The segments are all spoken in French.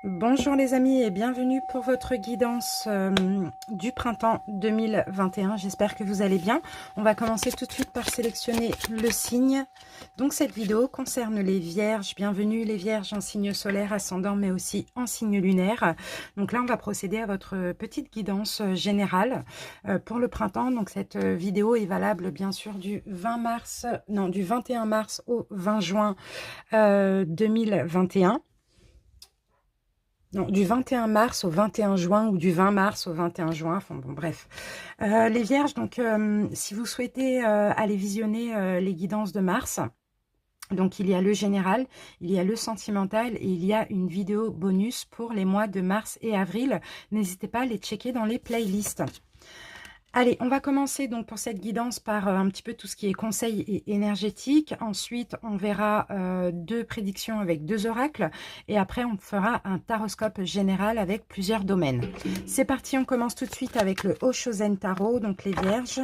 Bonjour les amis et bienvenue pour votre guidance du printemps 2021. J'espère que vous allez bien. On va commencer tout de suite par sélectionner le signe. Donc cette vidéo concerne les vierges. Bienvenue les vierges en signe solaire ascendant mais aussi en signe lunaire. Donc là on va procéder à votre petite guidance générale pour le printemps. Donc cette vidéo est valable bien sûr du 21 mars au 20 juin 2021. Non, du 21 mars au 21 juin ou du 20 mars au 21 juin, enfin bon bref. Les vierges, donc si vous souhaitez aller visionner les guidances de Mars, donc il y a le général, il y a le sentimental et il y a une vidéo bonus pour les mois de mars et avril. N'hésitez pas à les checker dans les playlists. Allez, on va commencer donc pour cette guidance par un petit peu tout ce qui est conseil et énergétique. Ensuite, on verra deux prédictions avec deux oracles. Et après, on fera un taroscope général avec plusieurs domaines. C'est parti, on commence tout de suite avec le Oshozen Tarot, donc les vierges.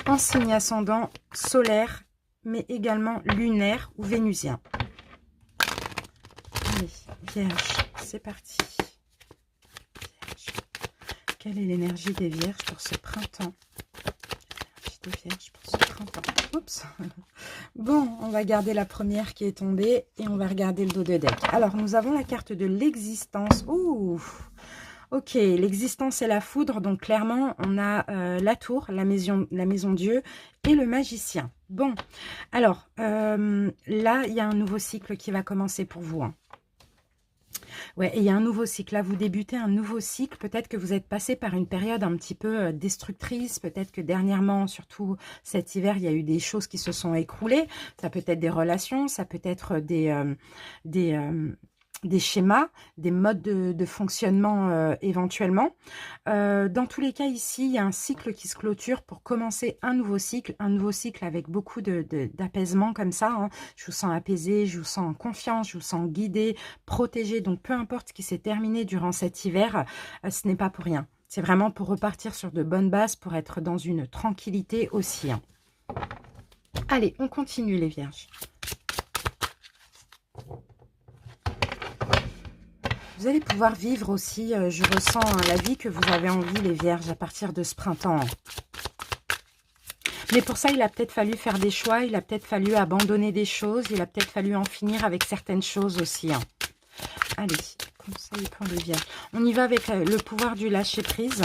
En signe ascendant solaire, mais également lunaire ou vénusien. Allez, vierges, c'est parti. Quelle est l'énergie des vierges pour ce printemps? L'énergie des vierges pour ce printemps. Oups. Bon, on va garder la première qui est tombée et on va regarder le dos de deck. Alors, nous avons la carte de l'existence. Ouh. Ok, l'existence et la foudre. Donc, clairement, on a la tour, la maison Dieu et le magicien. Bon, alors, là, il y a un nouveau cycle qui va commencer pour vous, hein. Ouais, et il y a un nouveau cycle. Là, vous débutez un nouveau cycle. Peut-être que vous êtes passé par une période un petit peu destructrice. Peut-être que dernièrement, surtout cet hiver, il y a eu des choses qui se sont écroulées. Ça peut être des relations, ça peut être des schémas, des modes de fonctionnement éventuellement. Dans tous les cas, ici, il y a un cycle qui se clôture pour commencer un nouveau cycle avec beaucoup d'apaisement comme ça, hein. Je vous sens apaisé, je vous sens en confiance, je vous sens guidé, protégé. Donc, peu importe ce qui s'est terminé durant cet hiver, ce n'est pas pour rien. C'est vraiment pour repartir sur de bonnes bases, pour être dans une tranquillité aussi, hein. Allez, on continue les vierges. Vous allez pouvoir vivre aussi, je ressens, hein, la vie que vous avez envie, les vierges, à partir de ce printemps. Mais pour ça, il a peut-être fallu faire des choix, il a peut-être fallu abandonner des choses, il a peut-être fallu en finir avec certaines choses aussi, hein. Allez, conseil pour les vierges. On y va avec le pouvoir du lâcher-prise.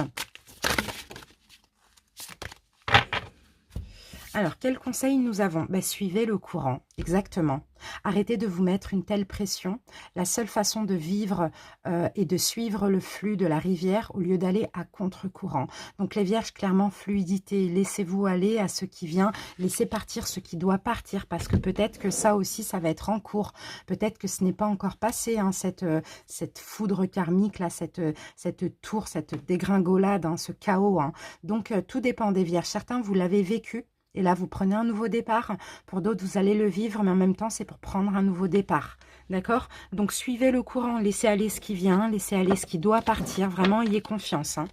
Alors, quel conseil nous avons? Ben, suivez le courant, exactement. Arrêtez de vous mettre une telle pression. La seule façon de vivre est de suivre le flux de la rivière au lieu d'aller à contre-courant. Donc, les vierges, clairement, fluidité. Laissez-vous aller à ce qui vient. Laissez partir ce qui doit partir parce que peut-être que ça aussi, ça va être en cours. Peut-être que ce n'est pas encore passé, hein, cette foudre karmique, là, cette tour, cette dégringolade, hein, ce chaos, hein. Donc, tout dépend des vierges. Certains, vous l'avez vécu. Et là, vous prenez un nouveau départ. Pour d'autres, vous allez le vivre, mais en même temps, c'est pour prendre un nouveau départ. D'accord? Donc, suivez le courant. Laissez aller ce qui vient. Laissez aller ce qui doit partir. Vraiment, ayez confiance, hein.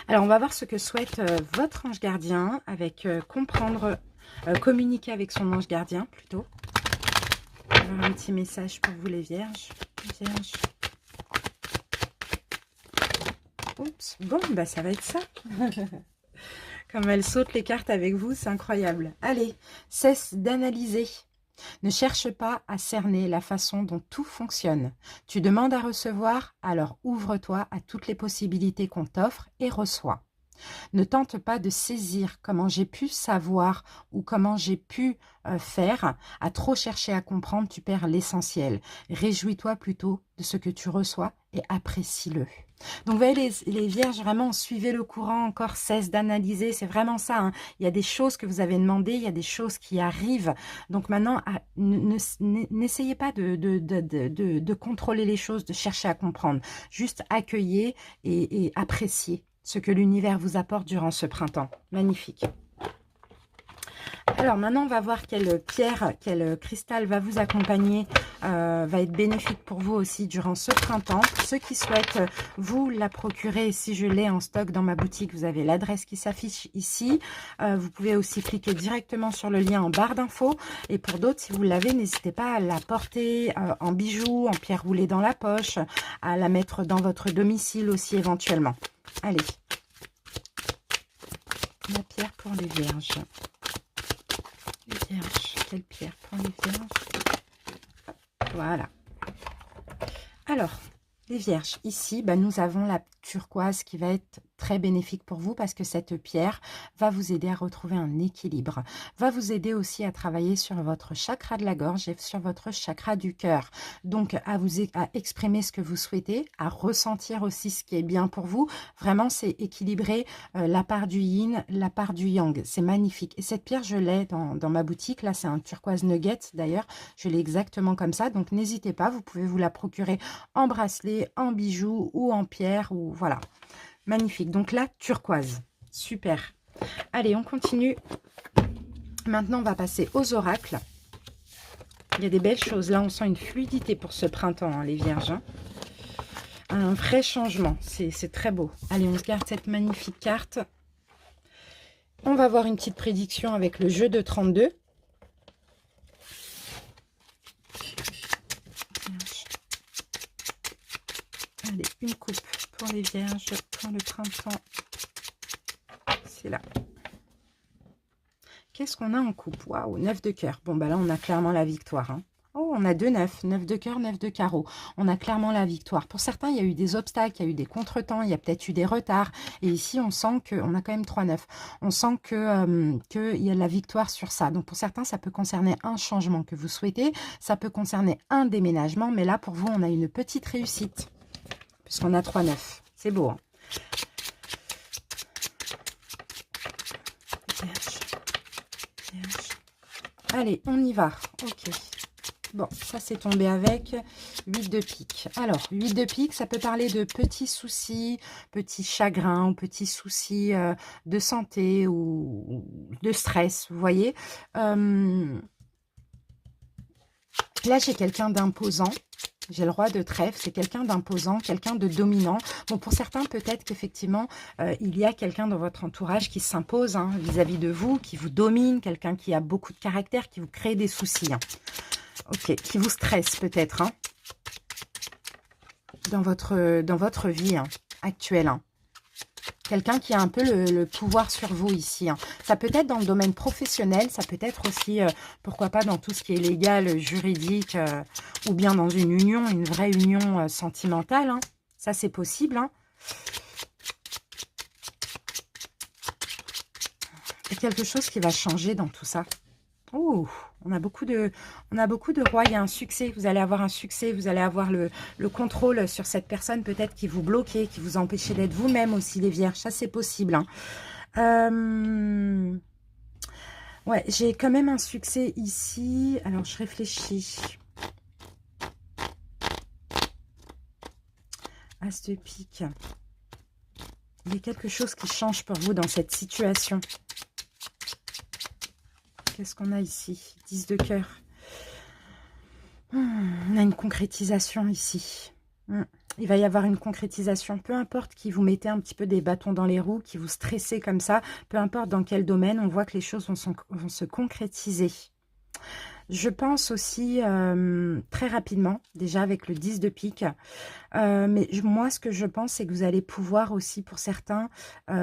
Alors, on va voir ce que souhaite votre ange gardien avec communiquer avec son ange gardien, plutôt. On va avoir un petit message pour vous, les vierges. Vierges. Oups. Bon, bah, ça va être ça. Comme elles sautent les cartes avec vous, c'est incroyable. Allez, cesse d'analyser. Ne cherche pas à cerner la façon dont tout fonctionne. Tu demandes à recevoir, alors ouvre-toi à toutes les possibilités qu'on t'offre et reçois. Ne tente pas de saisir comment j'ai pu savoir ou comment j'ai pu faire. À trop chercher à comprendre, tu perds l'essentiel. Réjouis-toi plutôt de ce que tu reçois et apprécie-le. Donc, vous voyez, les vierges, vraiment, suivez le courant, encore cesse d'analyser. C'est vraiment ça, hein. Il y a des choses que vous avez demandées, il y a des choses qui arrivent. Donc, maintenant, n'essayez pas de contrôler les choses, de chercher à comprendre. Juste accueillez et appréciez ce que l'univers vous apporte durant ce printemps. Magnifique. Alors maintenant, on va voir quelle pierre, quel cristal va vous accompagner, va être bénéfique pour vous aussi durant ce printemps. Pour ceux qui souhaitent vous la procurer, si je l'ai en stock dans ma boutique, vous avez l'adresse qui s'affiche ici. Vous pouvez aussi cliquer directement sur le lien en barre d'infos. Et pour d'autres, si vous l'avez, n'hésitez pas à la porter en bijoux, en pierre roulée dans la poche, à la mettre dans votre domicile aussi éventuellement. Allez, la pierre pour les vierges. Les vierges, quelle pierre pour les vierges? Voilà. Alors, les vierges, ici, nous avons la turquoise qui va être très bénéfique pour vous parce que cette pierre va vous aider à retrouver un équilibre, va vous aider aussi à travailler sur votre chakra de la gorge et sur votre chakra du cœur. Donc, à exprimer ce que vous souhaitez, à ressentir aussi ce qui est bien pour vous. Vraiment, c'est équilibrer la part du yin, la part du yang. C'est magnifique. Et cette pierre, je l'ai dans ma boutique. Là, c'est un turquoise nugget d'ailleurs. Je l'ai exactement comme ça. Donc, n'hésitez pas. Vous pouvez vous la procurer en bracelet, en bijoux ou en pierre. Ou voilà. Magnifique. Donc là, turquoise. Super. Allez, on continue. Maintenant, on va passer aux oracles. Il y a des belles choses. Là, on sent une fluidité pour ce printemps, hein, les vierges. Hein. Un vrai changement. C'est très beau. Allez, on se garde cette magnifique carte. On va voir une petite prédiction avec le jeu de 32. Allez, une coupe pour les vierges pour le printemps. C'est là. Qu'est-ce qu'on a en coupe? Waouh, 9 de cœur. Bon, bah là, on a clairement la victoire. Hein. Oh, on a 2 9, 9 de cœur, 9 de carreau. On a clairement la victoire. Pour certains, il y a eu des obstacles, il y a eu des contretemps, il y a peut-être eu des retards. Et ici, on sent qu'on a quand même 3 9. On sent qu'il y a la victoire sur ça. Donc, pour certains, ça peut concerner un changement que vous souhaitez. Ça peut concerner un déménagement. Mais là, pour vous, on a une petite réussite. Puisqu'on a 3 9. C'est beau, hein. Allez, on y va. Ok. Bon, ça c'est tombé avec 8 de pique. Alors, 8 de pique, ça peut parler de petits soucis, petits chagrins ou petits soucis de santé ou de stress, vous voyez. Là, j'ai quelqu'un d'imposant. J'ai le roi de trèfle, c'est quelqu'un d'imposant, quelqu'un de dominant. Bon, pour certains, peut-être qu'effectivement, il y a quelqu'un dans votre entourage qui s'impose vis-à-vis de vous, qui vous domine, quelqu'un qui a beaucoup de caractère, qui vous crée des soucis. Hein. Ok, qui vous stresse peut-être hein, dans votre vie actuelle. Hein. Quelqu'un qui a un peu le pouvoir sur vous ici. Hein. Ça peut être dans le domaine professionnel, ça peut être aussi, pourquoi pas, dans tout ce qui est légal, juridique, ou bien dans une union, une vraie union sentimentale. Hein. Ça, c'est possible. Hein. Il y a quelque chose qui va changer dans tout ça. Oh, on a beaucoup de rois. Il y a un succès. Vous allez avoir un succès. Vous allez avoir le contrôle sur cette personne peut-être qui vous bloquait, qui vous empêchait d'être vous-même aussi, les vierges. Ça, c'est possible. Hein. Ouais, j'ai quand même un succès ici. Alors, je réfléchis. As de pique. Il y a quelque chose qui change pour vous dans cette situation. Qu'est-ce qu'on a ici? 10 de cœur. On a une concrétisation ici. Il va y avoir une concrétisation. Peu importe qui vous mettez un petit peu des bâtons dans les roues, qui vous stressez comme ça, peu importe dans quel domaine, on voit que les choses vont se concrétiser. Je pense aussi très rapidement, déjà avec le 10 de pique, mais moi ce que je pense c'est que vous allez pouvoir aussi pour certains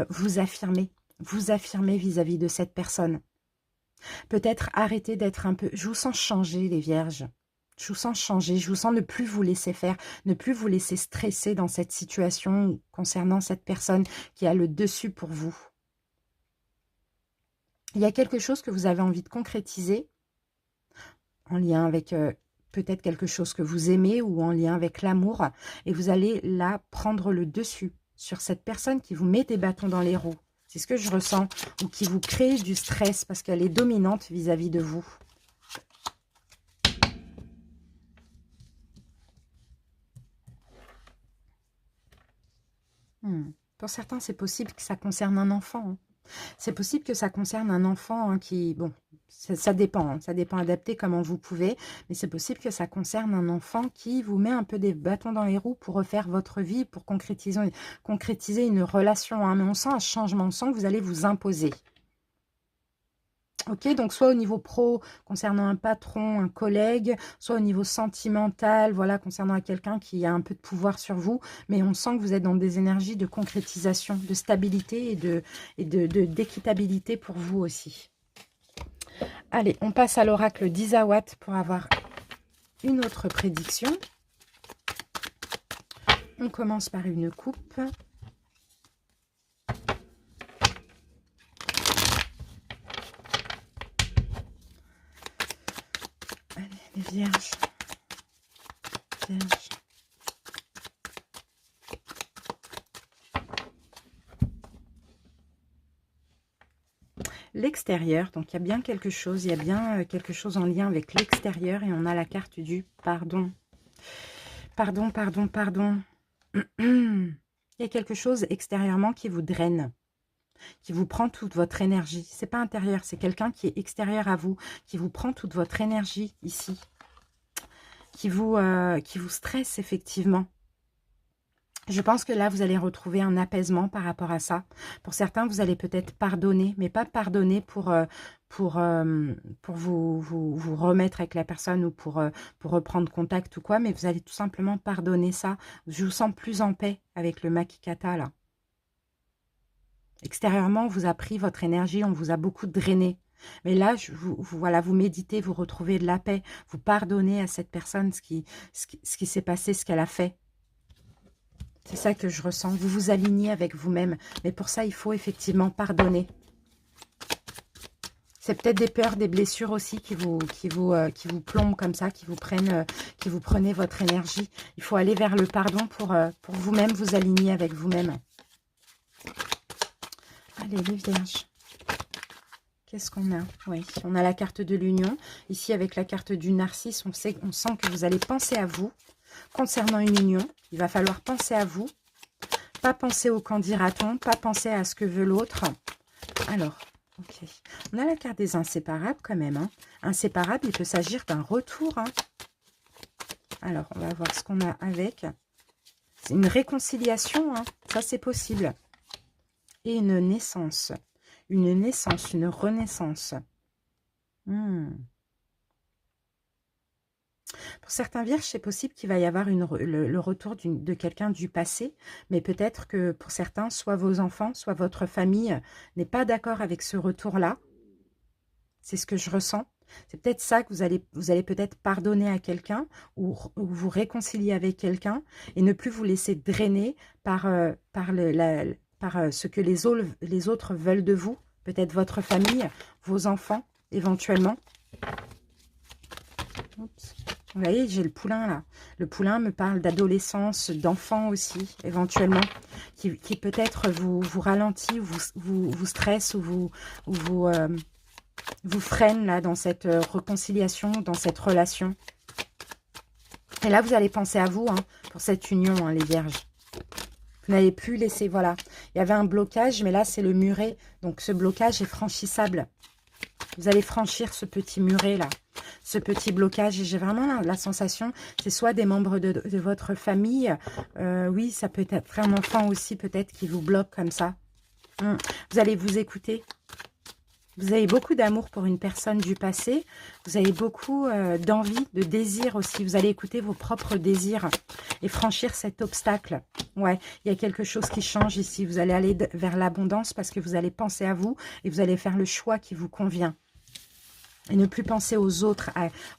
vous affirmer vis-à-vis de cette personne. Peut-être arrêter d'être un peu... Je vous sens changer les vierges. Je vous sens changer, je vous sens ne plus vous laisser faire, ne plus vous laisser stresser dans cette situation concernant cette personne qui a le dessus pour vous. Il y a quelque chose que vous avez envie de concrétiser en lien avec peut-être quelque chose que vous aimez ou en lien avec l'amour et vous allez là prendre le dessus sur cette personne qui vous met des bâtons dans les roues. C'est ce que je ressens ou qui vous crée du stress parce qu'elle est dominante vis-à-vis de vous. Pour certains, c'est possible que ça concerne un enfant. Hein. C'est possible que ça concerne un enfant hein, qui... Bon, ça dépend, hein, ça dépend adapté comment vous pouvez, mais c'est possible que ça concerne un enfant qui vous met un peu des bâtons dans les roues pour refaire votre vie, pour concrétiser une relation. Hein. Mais on sent un changement, on sent que vous allez vous imposer. Ok, donc soit au niveau pro, concernant un patron, un collègue, soit au niveau sentimental, voilà, concernant quelqu'un qui a un peu de pouvoir sur vous, mais on sent que vous êtes dans des énergies de concrétisation, de stabilité d'équitabilité pour vous aussi. Allez, on passe à l'oracle d'Isawat pour avoir une autre prédiction. On commence par une coupe. Allez, les vierges. Vierges. L'extérieur, donc il y a bien quelque chose, il y a bien quelque chose en lien avec l'extérieur et on a la carte du pardon. Pardon, pardon, pardon. Il y a quelque chose extérieurement qui vous draine, qui vous prend toute votre énergie. C'est pas intérieur, c'est quelqu'un qui est extérieur à vous, qui vous prend toute votre énergie ici, qui vous stresse effectivement. Je pense que là, vous allez retrouver un apaisement par rapport à ça. Pour certains, vous allez peut-être pardonner, mais pas pardonner pour vous remettre avec la personne ou pour reprendre contact ou quoi, mais vous allez tout simplement pardonner ça. Je vous sens plus en paix avec le Makikata, là. Extérieurement, on vous a pris votre énergie, on vous a beaucoup drainé. Mais là, voilà, vous méditez, vous retrouvez de la paix, vous pardonnez à cette personne ce qui s'est passé, ce qu'elle a fait. C'est ça que je ressens. Vous vous alignez avec vous-même. Mais pour ça, il faut effectivement pardonner. C'est peut-être des peurs, des blessures aussi qui vous plombent comme ça, qui vous prenez votre énergie. Il faut aller vers le pardon pour vous-même vous aligner avec vous-même. Allez, les vierges. Qu'est-ce qu'on a? Oui, on a la carte de l'union. Ici, avec la carte du narcisse, on sent que vous allez penser à vous. Concernant une union, il va falloir penser à vous. Pas penser au qu'en dira-t-on, pas penser à ce que veut l'autre. Alors, ok. On a la carte des inséparables quand même. Hein. Inséparable, il peut s'agir d'un retour. Hein. Alors, on va voir ce qu'on a avec. C'est une réconciliation, hein. Ça c'est possible. Et une naissance. Une naissance, une renaissance. Pour certains vierges, c'est possible qu'il va y avoir le retour de quelqu'un du passé, mais peut-être que pour certains, soit vos enfants, soit votre famille n'est pas d'accord avec ce retour-là. C'est ce que je ressens. C'est peut-être ça que vous allez peut-être pardonner à quelqu'un ou vous réconcilier avec quelqu'un et ne plus vous laisser drainer par ce que les autres veulent de vous. Peut-être votre famille, vos enfants, éventuellement. Oups. Vous voyez, j'ai le poulain là. Le poulain me parle d'adolescence, d'enfants aussi, éventuellement, qui peut-être vous ralentit, vous stresse ou vous freine là dans cette réconciliation, dans cette relation. Et là, vous allez penser à vous hein, pour cette union, hein, les vierges. Vous n'avez plus laissé, voilà. Il y avait un blocage, mais là, c'est le muret. Donc, ce blocage est franchissable. Vous allez franchir ce petit muret là. Ce petit blocage, et j'ai vraiment la sensation, c'est soit des membres de votre famille, oui, ça peut être un enfant aussi peut-être qui vous bloque comme ça. Vous allez vous écouter. Vous avez beaucoup d'amour pour une personne du passé, vous avez beaucoup d'envie, de désir aussi. Vous allez écouter vos propres désirs et franchir cet obstacle. Ouais, il y a quelque chose qui change ici. Vous allez aller vers l'abondance parce que vous allez penser à vous et vous allez faire le choix qui vous convient. Et ne plus penser aux autres,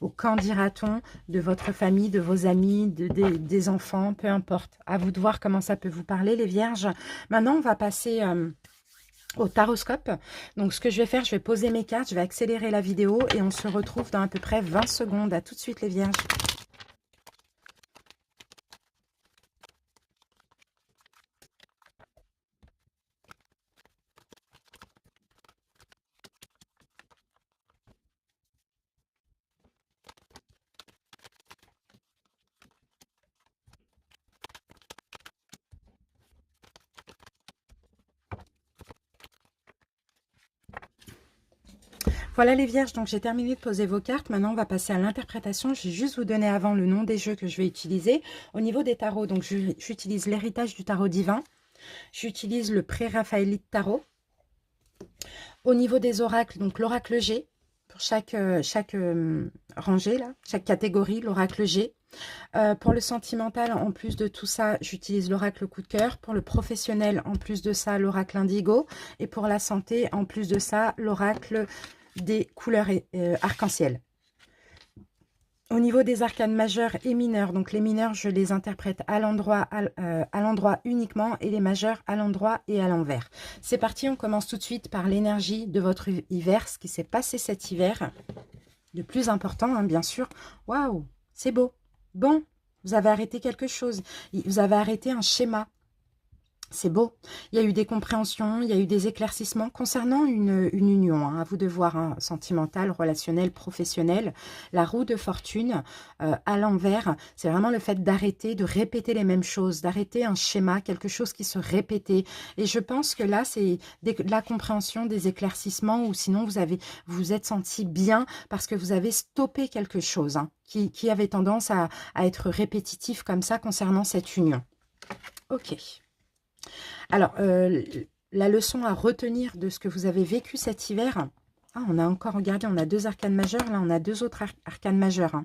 au qu'en dira-t-on de votre famille, de vos amis, des enfants, peu importe. À vous de voir comment ça peut vous parler, les vierges. Maintenant, on va passer au taroscope. Donc, ce que je vais faire, je vais poser mes cartes, je vais accélérer la vidéo et on se retrouve dans à peu près 20 secondes. À tout de suite, les vierges. Voilà les vierges, donc j'ai terminé de poser vos cartes. Maintenant, on va passer à l'interprétation. Je vais juste vous donner avant le nom des jeux que je vais utiliser. Au niveau des tarots, donc j'utilise l'héritage du tarot divin. J'utilise le pré-raphaélite tarot. Au niveau des oracles, donc l'oracle G, pour chaque rangée, là, chaque catégorie, l'oracle G. Pour le sentimental, en plus de tout ça, j'utilise l'oracle coup de cœur. Pour le professionnel, en plus de ça, l'oracle indigo. Et pour la santé, en plus de ça, l'oracle des couleurs arc-en-ciel. Au niveau des arcanes majeurs et mineurs, donc les mineurs, je les interprète à l'endroit uniquement et les majeurs à l'endroit et à l'envers. C'est parti, on commence tout de suite par l'énergie de votre hiver, ce qui s'est passé cet hiver. De plus important, hein, bien sûr. Waouh, c'est beau. Bon, vous avez arrêté quelque chose. Vous avez arrêté un schéma. C'est beau. Il y a eu des compréhensions, il y a eu des éclaircissements concernant une union. Hein, à vous de voir, hein, sentimentale, relationnelle, professionnelle. La roue de fortune à l'envers, c'est vraiment le fait d'arrêter de répéter les mêmes choses, d'arrêter un schéma, quelque chose qui se répétait. Et je pense que là, c'est de la compréhension, des éclaircissements, ou sinon vous vous êtes senti bien parce que vous avez stoppé quelque chose, hein, qui avait tendance à être répétitif comme ça concernant cette union. Ok. Alors, la leçon à retenir de ce que vous avez vécu cet hiver, ah, on a encore regardé, on a 2 arcanes majeures, là on a 2 autres arcanes majeures. Hein.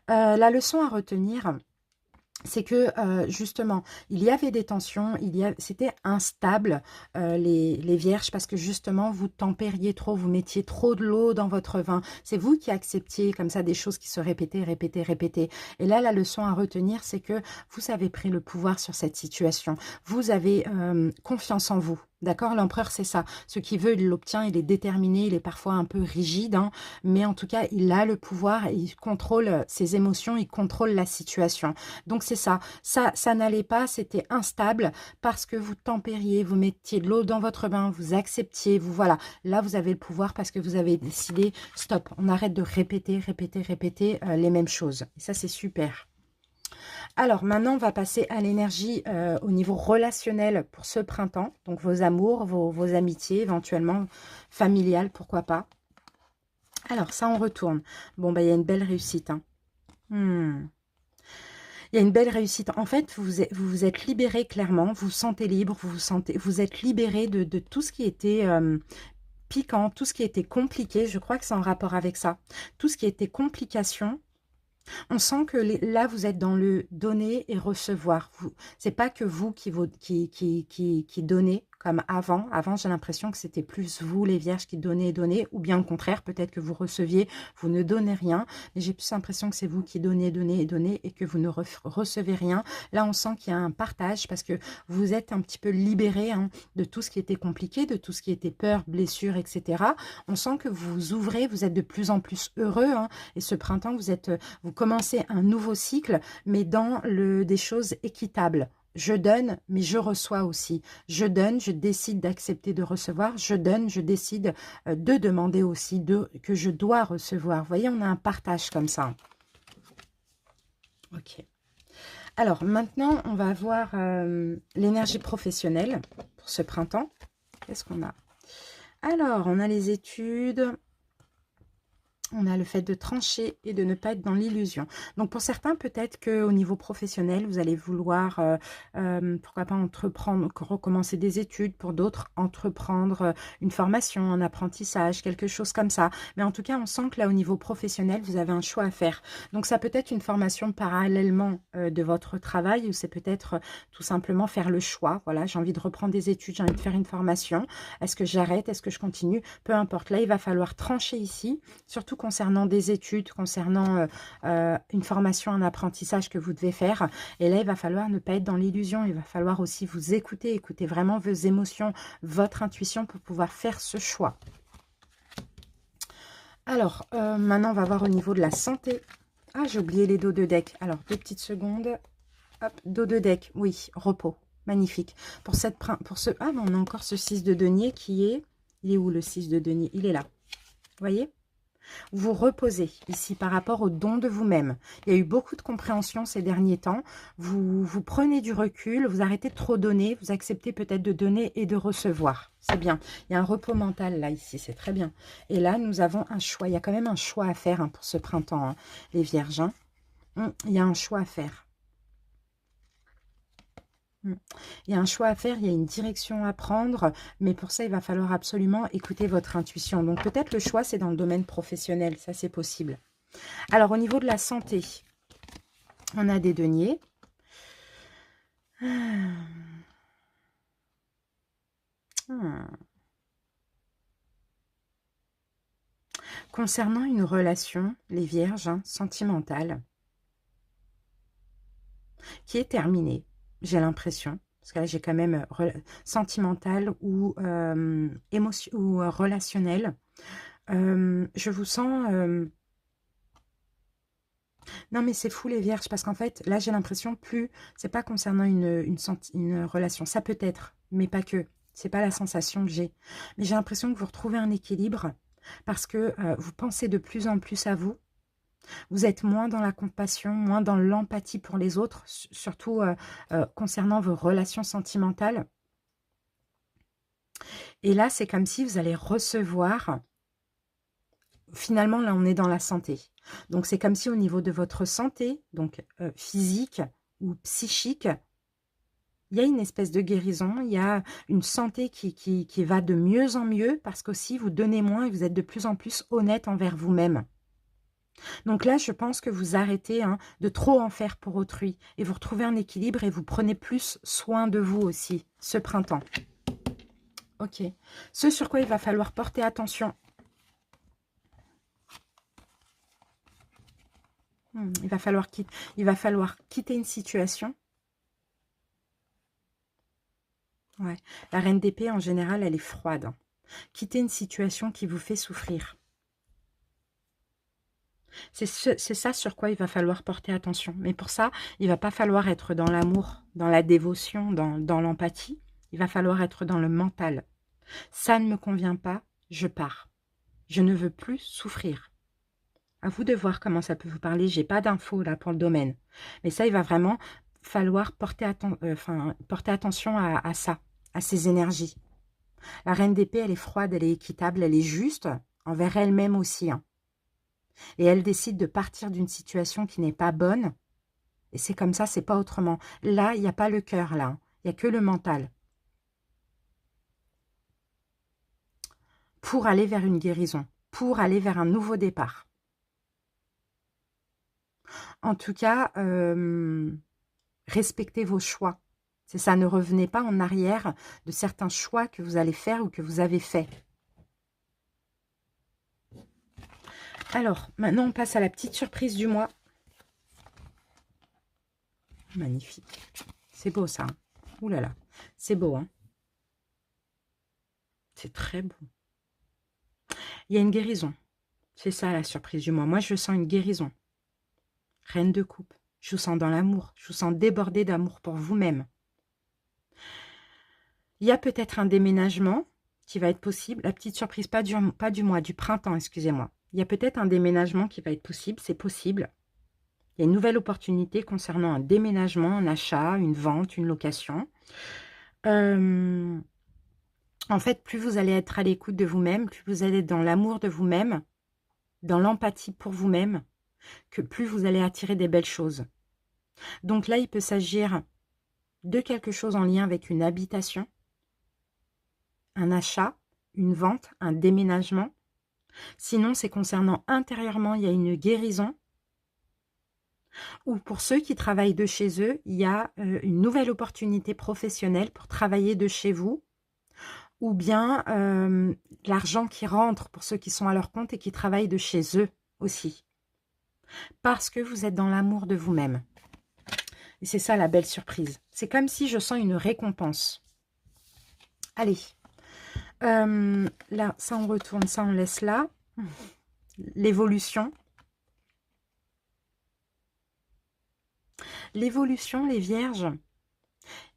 La leçon à retenir, c'est que justement, il y avait des tensions, c'était instable, les vierges, parce que justement, vous tempériez trop, vous mettiez trop de l'eau dans votre vin. C'est vous qui acceptiez comme ça des choses qui se répétaient, répétaient, répétaient. Et là, la leçon à retenir, c'est que vous avez pris le pouvoir sur cette situation. Vous avez confiance en vous. D'accord, l'empereur, c'est ça. Ce qu'il veut, il l'obtient, il est déterminé, il est parfois un peu rigide, hein, mais en tout cas, il a le pouvoir et il contrôle ses émotions, il contrôle la situation. Donc, c'est ça. Ça n'allait pas, c'était instable parce que vous tempériez, vous mettiez de l'eau dans votre bain, vous acceptiez, voilà. Là, vous avez le pouvoir parce que vous avez décidé, stop, on arrête de répéter, répéter, répéter les mêmes choses. Et ça, c'est super. Alors, maintenant, on va passer à l'énergie au niveau relationnel pour ce printemps. Donc, vos amours, vos amitiés, éventuellement familiales, pourquoi pas. Alors, ça, on retourne. Bon, bah, il y a une belle réussite. Hein. Il y a une belle réussite. En fait, vous vous êtes libéré clairement. Vous vous sentez libre. Vous êtes libéré de tout ce qui était piquant, tout ce qui était compliqué. Je crois que c'est en rapport avec ça. Tout ce qui était complication. On sent que là, vous êtes dans le donner et recevoir. C'est pas que vous qui donnez comme avant. Avant, j'ai l'impression que c'était plus vous, les vierges, qui donnez et donnez, ou bien au contraire, peut-être que vous receviez, vous ne donnez rien, mais j'ai plus l'impression que c'est vous qui donnez, donnez et donnez, et que vous ne recevez rien. Là, on sent qu'il y a un partage, parce que vous êtes un petit peu libéré, hein, de tout ce qui était compliqué, de tout ce qui était peur, blessure, etc. On sent que vous vous ouvrez, vous êtes de plus en plus heureux, hein, et ce printemps, vous commencez un nouveau cycle, mais dans des choses équitables. Je donne, mais je reçois aussi. Je donne, je décide d'accepter de recevoir. Je donne, je décide de demander aussi que je dois recevoir. Vous voyez, on a un partage comme ça. Ok. Alors, maintenant, on va voir l'énergie professionnelle pour ce printemps. Qu'est-ce qu'on a? Alors, on a les études... On a le fait de trancher et de ne pas être dans l'illusion. Donc, pour certains, peut-être qu'au niveau professionnel, vous allez vouloir, pourquoi pas, recommencer des études. Pour d'autres, entreprendre une formation, un apprentissage, quelque chose comme ça. Mais en tout cas, on sent que là, au niveau professionnel, vous avez un choix à faire. Donc, ça peut être une formation parallèlement de votre travail, ou c'est peut-être tout simplement faire le choix. Voilà, j'ai envie de reprendre des études, j'ai envie de faire une formation. Est-ce que j'arrête? Est-ce que je continue? Peu importe. Là, il va falloir trancher ici, surtout concernant des études, concernant une formation, un apprentissage que vous devez faire. Et là, il va falloir ne pas être dans l'illusion. Il va falloir aussi vous écouter vraiment vos émotions, votre intuition pour pouvoir faire ce choix. Alors, maintenant, on va voir au niveau de la santé. Ah, j'ai oublié les dos de deck. Alors, 2 petites secondes. Hop, dos de deck. Oui, repos. Magnifique. Ah, mais on a encore ce 6 de denier qui est... Il est où le 6 de denier? Il est là. Vous voyez? Vous reposez ici par rapport au don de vous-même. Il y a eu beaucoup de compréhension ces derniers temps. Vous prenez du recul, vous arrêtez de trop donner, vous acceptez peut-être de donner et de recevoir. C'est bien. Il y a un repos mental là, ici, c'est très bien. Et là, nous avons un choix. Il y a quand même un choix à faire hein, pour ce printemps, hein, les vierges. Hein. Il y a un choix à faire. Il y a un choix à faire, il y a une direction à prendre, mais pour ça, il va falloir absolument écouter votre intuition. Donc peut-être le choix, c'est dans le domaine professionnel, ça c'est possible. Alors au niveau de la santé, on a des deniers. Concernant une relation, les vierges, hein, sentimentale, qui est terminée, j'ai l'impression. Parce que là, j'ai quand même sentimental ou, ou relationnel. Je vous sens... Non, mais c'est fou les vierges, parce qu'en fait, là, j'ai l'impression plus... C'est pas concernant une relation. Ça peut être, mais pas que. C'est pas la sensation que j'ai. Mais j'ai l'impression que vous retrouvez un équilibre parce que vous pensez de plus en plus à vous. Vous êtes moins dans la compassion, moins dans l'empathie pour les autres, surtout concernant vos relations sentimentales. Et là, c'est comme si vous allez recevoir... Finalement, là, on est dans la santé. Donc, c'est comme si au niveau de votre santé, donc physique ou psychique, il y a une espèce de guérison, il y a une santé qui va de mieux en mieux parce qu'aussi, vous donnez moins et vous êtes de plus en plus honnête envers vous-même. Donc là, je pense que vous arrêtez hein, de trop en faire pour autrui et vous retrouvez un équilibre et vous prenez plus soin de vous aussi ce printemps. Ok. Ce sur quoi il va falloir porter attention. Il va falloir quitter une situation. Ouais. La reine d'épée, en général, elle est froide. Hein. Quitter une situation qui vous fait souffrir. C'est ça sur quoi il va falloir porter attention. Mais pour ça, il ne va pas falloir être dans l'amour, dans la dévotion, dans l'empathie. Il va falloir être dans le mental. Ça ne me convient pas, je pars. Je ne veux plus souffrir. À vous de voir comment ça peut vous parler. J'ai pas d'infos là pour le domaine. Mais ça, il va vraiment falloir porter attention à ça, à ces énergies. La reine d'épée, elle est froide, elle est équitable, elle est juste envers elle-même aussi. Hein. Et elle décide de partir d'une situation qui n'est pas bonne. Et c'est comme ça, c'est pas autrement. Là, il n'y a pas le cœur, là. Hein. Il n'y a que le mental. Pour aller vers une guérison. Pour aller vers un nouveau départ. En tout cas, respectez vos choix. C'est ça, ne revenez pas en arrière de certains choix que vous allez faire ou que vous avez faits. Alors, maintenant, on passe à la petite surprise du mois. Magnifique. C'est beau, ça. Hein. Ouh là là. C'est beau, hein. C'est très beau. Il y a une guérison. C'est ça, la surprise du mois. Moi, je sens une guérison. Reine de coupe. Je vous sens dans l'amour. Je vous sens débordé d'amour pour vous-même. Il y a peut-être un déménagement qui va être possible. La petite surprise, pas du mois, du printemps, excusez-moi. Il y a peut-être un déménagement qui va être possible. C'est possible. Il y a une nouvelle opportunité concernant un déménagement, un achat, une vente, une location. En fait, plus vous allez être à l'écoute de vous-même, plus vous allez être dans l'amour de vous-même, dans l'empathie pour vous-même, que plus vous allez attirer des belles choses. Donc là, il peut s'agir de quelque chose en lien avec une habitation, un achat, une vente, un déménagement. Sinon, c'est concernant intérieurement, il y a une guérison. Ou pour ceux qui travaillent de chez eux, il y a une nouvelle opportunité professionnelle pour travailler de chez vous. Ou bien l'argent qui rentre pour ceux qui sont à leur compte et qui travaillent de chez eux aussi. Parce que vous êtes dans l'amour de vous-même. Et c'est ça la belle surprise. C'est comme si je sens une récompense. Allez. Là, ça on retourne, ça on laisse là. L'évolution. L'évolution, les vierges.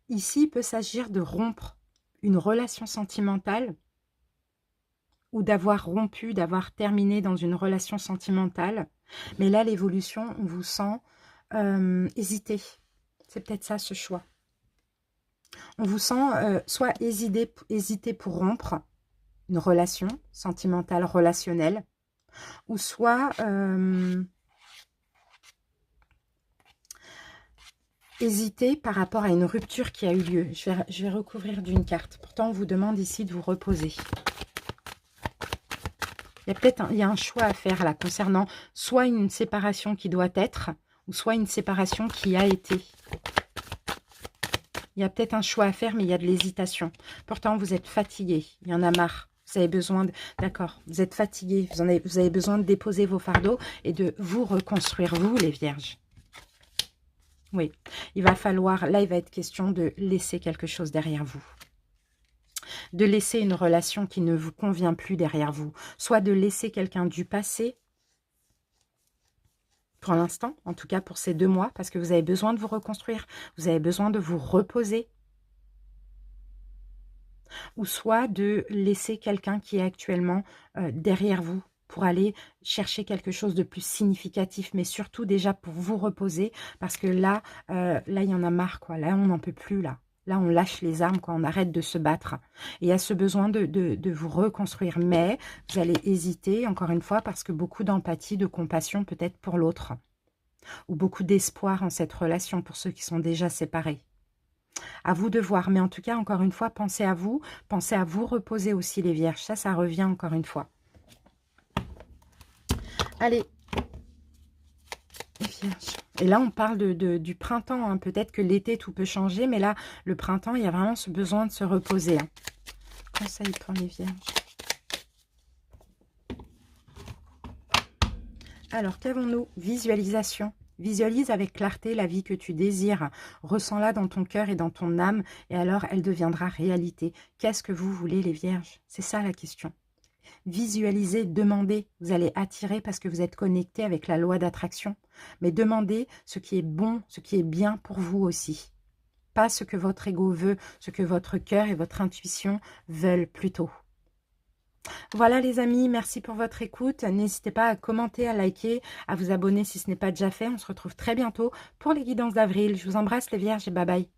Ici, il peut s'agir de rompre une relation sentimentale ou d'avoir rompu, d'avoir terminé dans une relation sentimentale. Mais là, l'évolution, on vous sent hésiter. C'est peut-être ça, ce choix. On vous sent soit hésiter pour rompre une relation sentimentale, relationnelle, ou soit hésiter par rapport à une rupture qui a eu lieu. Je vais recouvrir d'une carte. Pourtant, on vous demande ici de vous reposer. Il y a un choix à faire là concernant soit une séparation qui doit être, ou soit une séparation qui a été. Il y a peut-être un choix à faire, mais il y a de l'hésitation. Pourtant, vous êtes fatigué. Il y en a marre. Vous avez besoin de... D'accord, vous êtes fatigué. Vous avez besoin de déposer vos fardeaux et de vous reconstruire, vous, les vierges. Oui, il va falloir... Là, il va être question de laisser quelque chose derrière vous. De laisser une relation qui ne vous convient plus derrière vous. Soit de laisser quelqu'un du passé, pour l'instant, en tout cas pour ces 2 mois, parce que vous avez besoin de vous reconstruire, vous avez besoin de vous reposer. Ou soit de laisser quelqu'un qui est actuellement derrière vous pour aller chercher quelque chose de plus significatif, mais surtout déjà pour vous reposer, parce que là, il y en a marre, quoi. Là, on n'en peut plus, là. Là, on lâche les armes, quoi. On arrête de se battre. Et il y a ce besoin de vous reconstruire. Mais vous allez hésiter, encore une fois, parce que beaucoup d'empathie, de compassion peut-être pour l'autre. Ou beaucoup d'espoir en cette relation pour ceux qui sont déjà séparés. À vous de voir. Mais en tout cas, encore une fois, pensez à vous reposer aussi, les vierges. Ça revient encore une fois. Allez, les vierges. Et là, on parle du printemps. Hein. Peut-être que l'été, tout peut changer. Mais là, le printemps, il y a vraiment ce besoin de se reposer. Hein. Conseil pour les vierges. Alors, qu'avons-nous? Visualisation. Visualise avec clarté la vie que tu désires. Ressens-la dans ton cœur et dans ton âme. Et alors, elle deviendra réalité. Qu'est-ce que vous voulez, les vierges? C'est ça la question. Visualisez, demandez. Vous allez attirer parce que vous êtes connecté avec la loi d'attraction. Mais demandez ce qui est bon, ce qui est bien pour vous aussi. Pas ce que votre ego veut, ce que votre cœur et votre intuition veulent plutôt. Voilà les amis, merci pour votre écoute. N'hésitez pas à commenter, à liker, à vous abonner si ce n'est pas déjà fait. On se retrouve très bientôt pour les guidances d'avril. Je vous embrasse les vierges et bye bye.